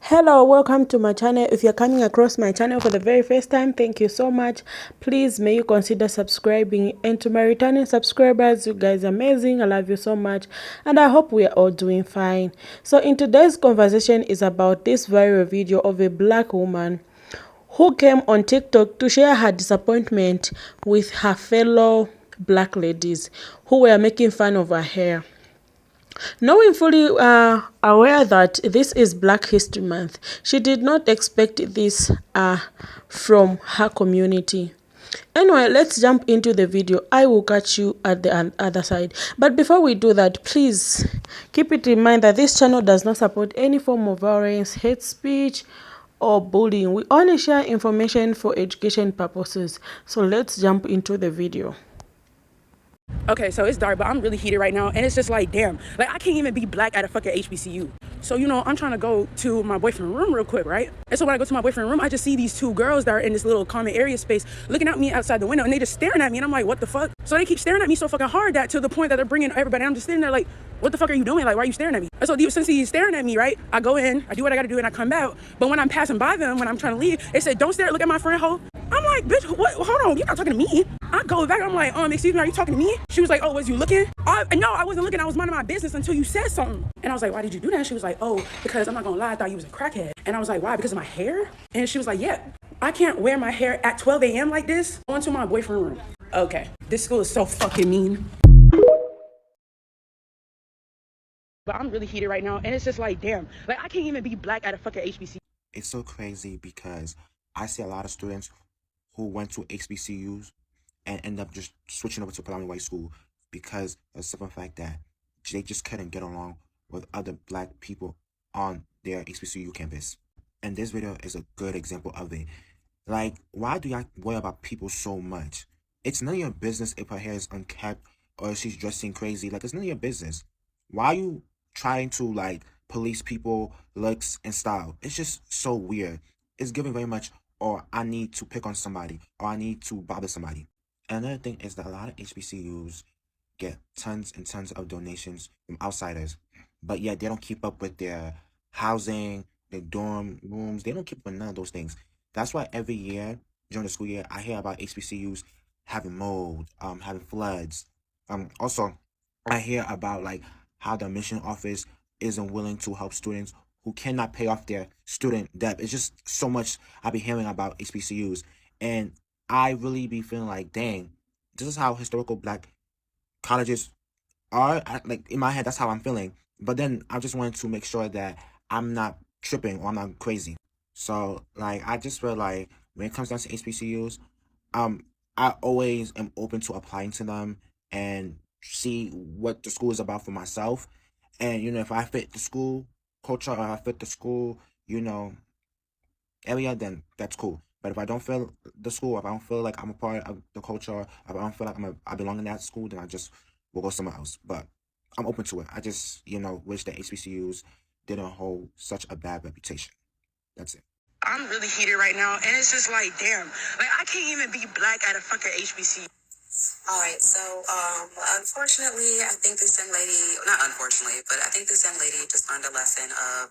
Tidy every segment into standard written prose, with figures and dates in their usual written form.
Hello, welcome to my channel. If you're coming across my channel for the very first time, thank you so much. Please may you consider subscribing, and to my returning subscribers, you guys are amazing. I love you so much and I hope we are all doing fine. So in today's conversation is about this viral video of a black woman who came on TikTok to share her disappointment with her fellow black ladies who were making fun of her hair. Knowing fully aware that this is Black History Month, she did not expect this from her community. Anyway, let's jump into the video. I will catch you at the other side. But before we do that, please keep it in mind that this channel does not support any form of violence, hate speech, or bullying. We only share information for education purposes. So let's jump into the video. Okay, so it's dark, but I'm really heated right now, and it's just like, damn, like I can't even be black at a fucking HBCU. So, you know, I'm trying to go to my boyfriend's room real quick, right? And so when I go to my boyfriend's room, I just see these two girls that are in this little common area space looking at me outside the window, and they just staring at me, and I'm like, what the fuck? So they keep staring at me so fucking hard that to the point that they're bringing everybody. I'm just sitting there like, what the fuck are you doing? Like, why are you staring at me? And so since he's staring at me, right, I go in, I do what I gotta do, and I come out. But when I'm passing by them, when I'm trying to leave, they said, don't stare, look at my friend, ho. I'm like, bitch, what? Hold on, you're not talking to me. I go back, I'm like, excuse me, are you talking to me? She was like, oh, was you looking? No, I wasn't looking, I was minding my business until you said something. And I was like, why did you do that? She was like, oh, because I'm not gonna lie, I thought you was a crackhead. And I was like, why, because of my hair? And she was like, yeah, I can't wear my hair at 12 a.m. like this. Going to my boyfriend's room. Okay, this school is so fucking mean. But I'm really heated right now, and it's just like, damn, like I can't even be black at a fucking HBCU. It's so crazy because I see a lot of students who went to HBCUs and end up just switching over to predominantly white school because of the simple fact that they just couldn't get along with other black people on their HBCU campus. And this video is a good example of it. Like, why do y'all worry about people so much? It's none of your business if her hair is unkept or if she's dressing crazy. Like, it's none of your business. Why are you trying to, like, police people, looks, and style? It's just so weird. It's giving very much, or I need to pick on somebody, or I need to bother somebody. And another thing is that a lot of HBCUs get tons and tons of donations from outsiders, but yet they don't keep up with their housing, their dorm rooms. They don't keep up with none of those things. That's why every year during the school year, I hear about HBCUs having mold, having floods. Also, I hear about like how the admission office isn't willing to help students who cannot pay off their student debt. It's just so much I be hearing about HBCUs, and I really be feeling like, dang, this is how historical black colleges are. Like, in my head, that's how I'm feeling. But then I just wanted to make sure that I'm not tripping or I'm not crazy. So, like, I just feel like when it comes down to HBCUs, I always am open to applying to them and see what the school is about for myself. And, you know, if I fit the school culture or I fit the school, you know, area, then that's cool. But if I don't feel the school, if I don't feel like I'm a part of the culture, if I don't feel like I belong in that school, then I just will go somewhere else. But I'm open to it. I just, you know, wish that HBCUs didn't hold such a bad reputation. That's it. I'm really heated right now, and it's just like, damn, like I can't even be black at a fucking HBCU. All right, so unfortunately, I think this young lady, not unfortunately, but I think this young lady just learned a lesson of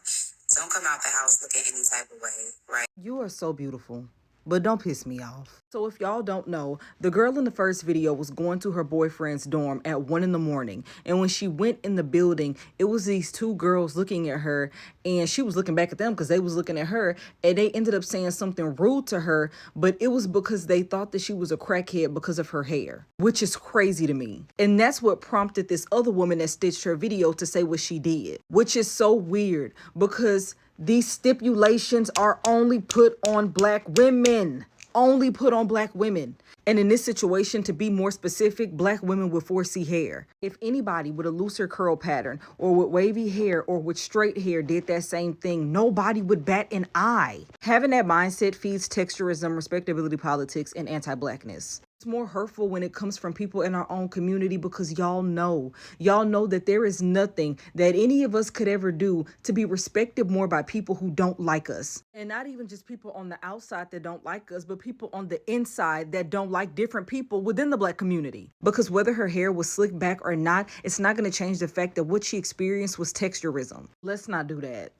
don't come out the house looking any type of way, right? You are so beautiful, but don't piss me off. So if y'all don't know, the girl in the first video was going to her boyfriend's dorm at 1 in the morning. And when she went in the building, it was these two girls looking at her, and she was looking back at them because they was looking at her, and they ended up saying something rude to her, but it was because they thought that she was a crackhead because of her hair, which is crazy to me. And that's what prompted this other woman that stitched her video to say what she did, which is so weird because these stipulations are only put on black women. Only put on black women. And in this situation, to be more specific, black women with 4C hair. If anybody with a looser curl pattern or with wavy hair or with straight hair did that same thing, nobody would bat an eye. Having that mindset feeds texturism, respectability politics, and anti-blackness. It's more hurtful when it comes from people in our own community because y'all know that there is nothing that any of us could ever do to be respected more by people who don't like us. And not even just people on the outside that don't like us, but people on the inside that don't like different people within the black community. Because whether her hair was slicked back or not, it's not going to change the fact that what she experienced was texturism. Let's not do that.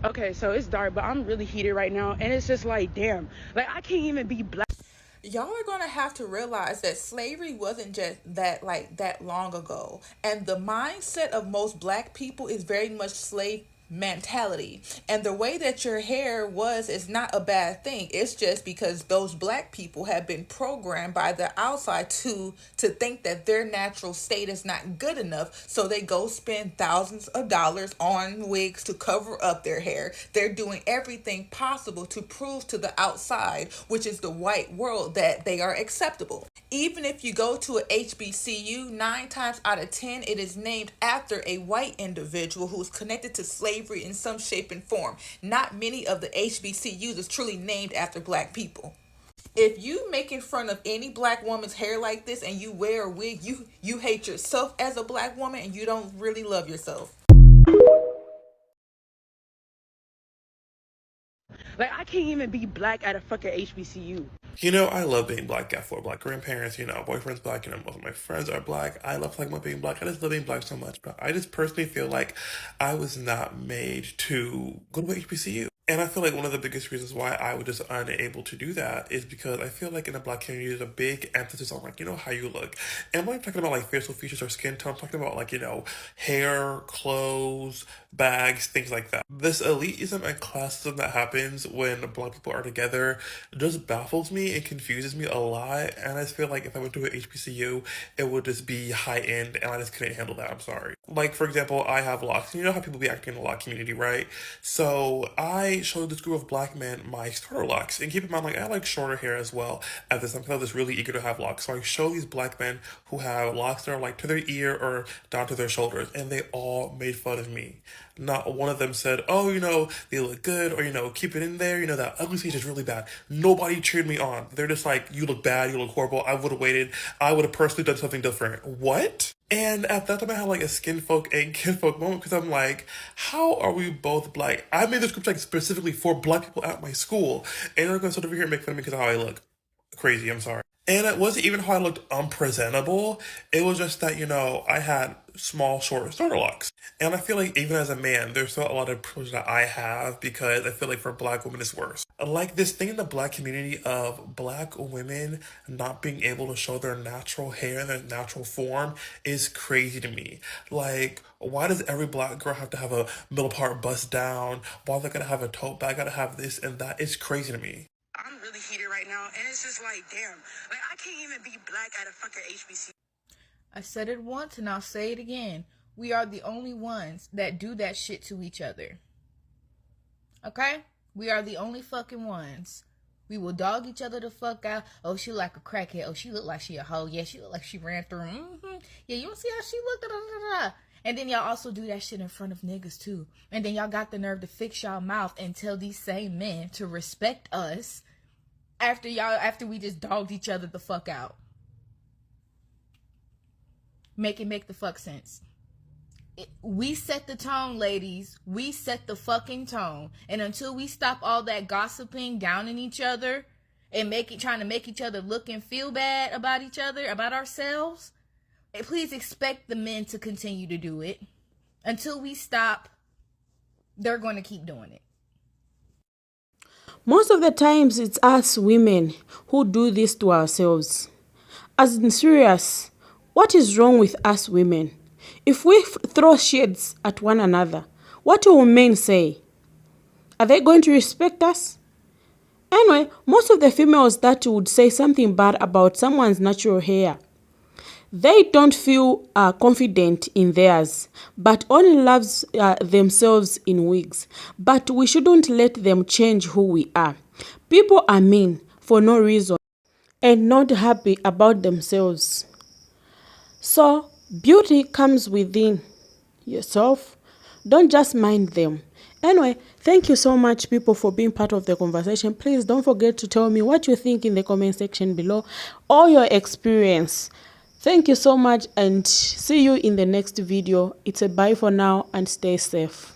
Okay, so it's dark, but I'm really heated right now, and it's just like, damn, like I can't even be black. Y'all are gonna have to realize that slavery wasn't just that long ago, and the mindset of most black people is very much slave mentality. And the way that your hair was is not a bad thing. It's just because those black people have been programmed by the outside to think that their natural state is not good enough, so they go spend thousands of dollars on wigs to cover up their hair. They're doing everything possible to prove to the outside, which is the white world, that they are acceptable. Even if you go to a HBCU, 9 times out of 10, it is named after a white individual who is connected to slavery in some shape and form. Not many of the HBCUs is truly named after black people. If you making fun of any black woman's hair like this and you wear a wig, you hate yourself as a black woman and you don't really love yourself. Like I can't even be black at a fucking HBCU. You know, I love being black. Got 4 black grandparents, boyfriend's black, most of my friends are black. I love talking about being black. I just love being black so much. But I just personally feel like I was not made to go to HBCU. And I feel like one of the biggest reasons why I was just unable to do that is because I feel like in the black community, there's a big emphasis on, how you look. And I'm not talking about, facial features or skin tone. I'm talking about, hair, clothes, bags, things like that. This elitism and classism that happens when black people are together just baffles me and confuses me a lot. And I just feel like if I went to an HBCU, it would just be high end, and I just couldn't handle that. I'm sorry. Like, for example, I have locks. You know how people be acting in the lock community, right? So I showed this group of black men my starter locks. And keep in mind, I like shorter hair as well. At this time, I was really eager to have locks. So I show these black men who have locks that are to their ear or down to their shoulders. And they all made fun of me. Not one of them said, oh, they look good, or, keep it in there, that ugly stage is really bad. Nobody cheered me on. They're just like, you look bad, you look horrible, I would have waited, I would have personally done something different. What? And at that time, I had a skinfolk and kinfolk moment because I'm like, how are we both black? I made this group specifically for black people at my school, and they're going to sit over here and make fun of me because of how I look. Crazy, I'm sorry. And it wasn't even how I looked unpresentable. It was just that, I had small, short starter locks. And I feel like even as a man, there's still a lot of privilege that I have because I feel like for black women it's worse. Like this thing in the black community of black women not being able to show their natural hair and their natural form is crazy to me. Like, why does every black girl have to have a middle part bust down? Why they gotta have a tote bag, gotta have this and that? It's crazy to me. I'm really heated right now, and it's just like, damn, like I can't even be black at a fucking HBCU. I said it once and I'll say it again. We are the only ones that do that shit to each other. Okay? We are the only fucking ones. We will dog each other the fuck out. Oh, she like a crackhead. Oh, she look like she a hoe. Yeah, she look like she ran through. Yeah, you don't see how she looked. And then y'all also do that shit in front of niggas too. And then y'all got the nerve to fix y'all mouth and tell these same men to respect us after we just dogged each other the fuck out. Make the fuck sense. We set the tone, ladies. We set the fucking tone. And until we stop all that gossiping, downing each other, and trying to make each other look and feel bad about each other, about ourselves, please expect the men to continue to do it. Until we stop, they're going to keep doing it. Most of the times, it's us women who do this to ourselves. As in serious, what is wrong with us women? If we throw shades at one another, what will men say? Are they going to respect us? Anyway, most of the females that would say something bad about someone's natural hair, they don't feel confident in theirs, but only loves themselves in wigs. But we shouldn't let them change who we are. People are mean for no reason and not happy about themselves. So, beauty comes within yourself. Don't just mind them. Anyway, thank you so much, people, for being part of the conversation. Please don't forget to tell me what you think in the comment section below or your experience. Thank you so much and see you in the next video. It's a bye for now and stay safe.